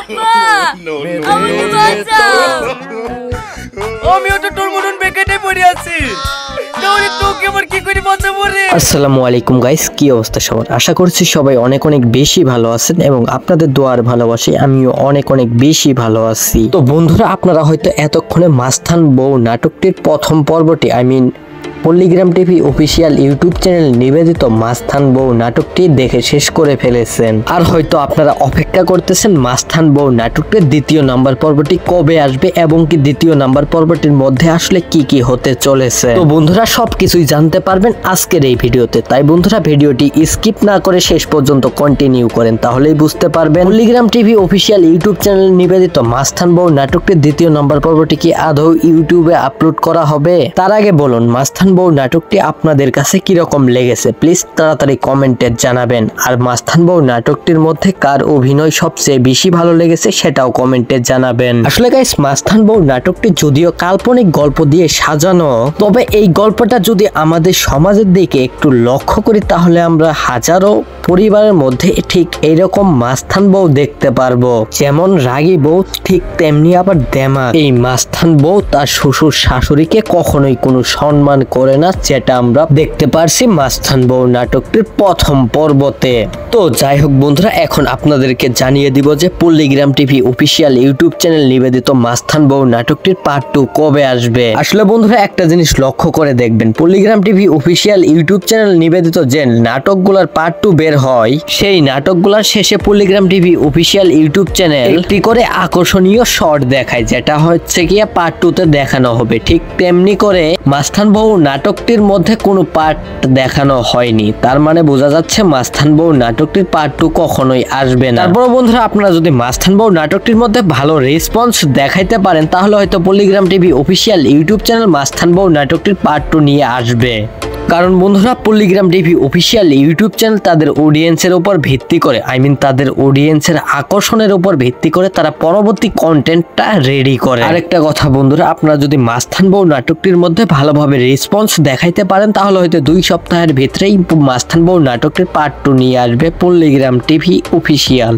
আব্বা আমাকে বাঁচাও। আমিও তো তোর মতন বেকারে পড়ে আছি, তাহলে তোকে আবার কি করে বাঁচাবো রে? আসসালামু আলাইকুম গাইস, কি অবস্থা সবার? আশা করছি সবাই অনেক অনেক বেশি ভালো আছেন এবং আপনাদের দোয়ার ভালোবাসি আমিও অনেক অনেক বেশি ভালো আছি। তো বন্ধুরা, আপনারা হয়তো এতক্ষণে মাস্তান বউ নাটকটির প্রথম পর্বটি পল্লীগ্রাম টিভি অফিসিয়াল ইউটিউব চ্যানেল নিবেদিত মাস্তান বউ নাটকটি দেখে শেষ করে ফেলেছেন, আর হয়তো আপনারা অপেক্ষা করতেছেন মাস্তান বউ নাটকটির দ্বিতীয় নাম্বার পর্বটি কবে আসবে এবং কি দ্বিতীয় নাম্বার পর্বটির মধ্যে আসলে কি কি হতে চলেছে। তো বন্ধুরা, সবকিছুই জানতে পারবেন আজকের এই ভিডিওতে, তাই বন্ধুরা ভিডিওটি স্কিপ না করে শেষ পর্যন্ত কন্টিনিউ করেন, তাহলেই বুঝতে পারবেন পল্লীগ্রাম টিভি অফিসিয়াল ইউটিউব চ্যানেল নিবেদিত মাস্তান বউ নাটকটির দ্বিতীয় নাম্বার পর্বটি কি আদৌ ইউটিউবে আপলোড করা হবে। তার আগে বলুন, মাস্তান বউ নাটকটি আপনাদের কাছে কিরকম লেগেছে প্লিজ তাড়াতাড়ি কমেন্টে জানাবেন, আর মাস্তান বউ নাটকটির মধ্যে কার অভিনয় সবচেয়ে বেশি ভালো লেগেছে সেটাও কমেন্টে জানাবেন। আসলে গাইস, মাস্তান বউ নাটকটি যদিও কাল্পনিক গল্প দিয়ে সাজানো, তবে এই গল্পটা যদি আমাদের সমাজের দিকে একটু লক্ষ্য করি তাহলে আমরা হাজারো পরিবারের মধ্যে ঠিক এইরকম মাস্তান বউ দেখতে পারবো। যেমন রাগী বউ, ঠিক তেমনি আবার দেমা। এই মাস্তান বউ তার শ্বশুর শাশুড়িকে কখনোই কোনো সম্মান করে না, যেটা আমরা দেখতে পারছি মাস্তান বউ নাটকটির প্রথম পর্বতে। তো যাই হোক বন্ধুরা, এখন আপনাদেরকে জানিয়ে দিব যে পল্লীগ্রাম টিভি অফিসিয়াল ইউটিউব চ্যানেল নিবেদিত মাস্তান বউ নাটকটির পার্ট 2 কবে আসবে। আসলে বন্ধুরা, একটা জিনিস লক্ষ্য করে দেখবেন, পল্লীগ্রাম টিভি অফিসিয়াল ইউটিউব চ্যানেল নিবেদিত যে নাটকগুলোর পার্ট 2 বের হয়, সেই নাটকগুলোর শেষে পল্লীগ্রাম টিভি অফিসিয়াল ইউটিউব চ্যানেল একটি করে আকর্ষণীয় শর্ট দেখায়, যেটা হচ্ছে গিয়ে পার্ট 2 তে দেখানো হবে। ঠিক তেমনি করে মাস্তান বউ নাটকটির মধ্যে কোনো পার্ট দেখানো হয়নি, তার মানে বোঝা যাচ্ছে মাস্তান বউ নাটকটির পার্ট 2 কখনোই আসবে না। তারপর বন্ধুরা, আপনারা যদি মাস্তান বউ নাটকটির মধ্যে ভালো রেসপন্স দেখাইতে পারেন তাহলে হয়তো পল্লীগ্রাম টিভি অফিসিয়াল ইউটিউব চ্যানেল মাস্তান বউ নাটকটির পার্ট 2 নিয়ে আসবে। কারণ বন্ধুরা, পল্লীগ্রাম টিভি অফিসিয়াল ইউটিউব চ্যানেল তাদের অডিয়েন্সের উপর ভিত্তি করে, তাদের অডিয়েন্সের আকর্ষণের উপর ভিত্তি করে তারা পরবর্তী কন্টেন্টটা রেডি করে। আরেকটা কথা বন্ধুরা, আপনারা যদি মাস্তান বউ নাটকটির মধ্যে ভালোভাবে রেসপন্স দেখাইতে পারেন তাহলে হয়তো 2 সপ্তাহের ভিতরেই মাস্তান বউ নাটকটির পার্ট 2 নিয়ে আসবে পল্লীগ্রাম টিভি অফিসিয়াল।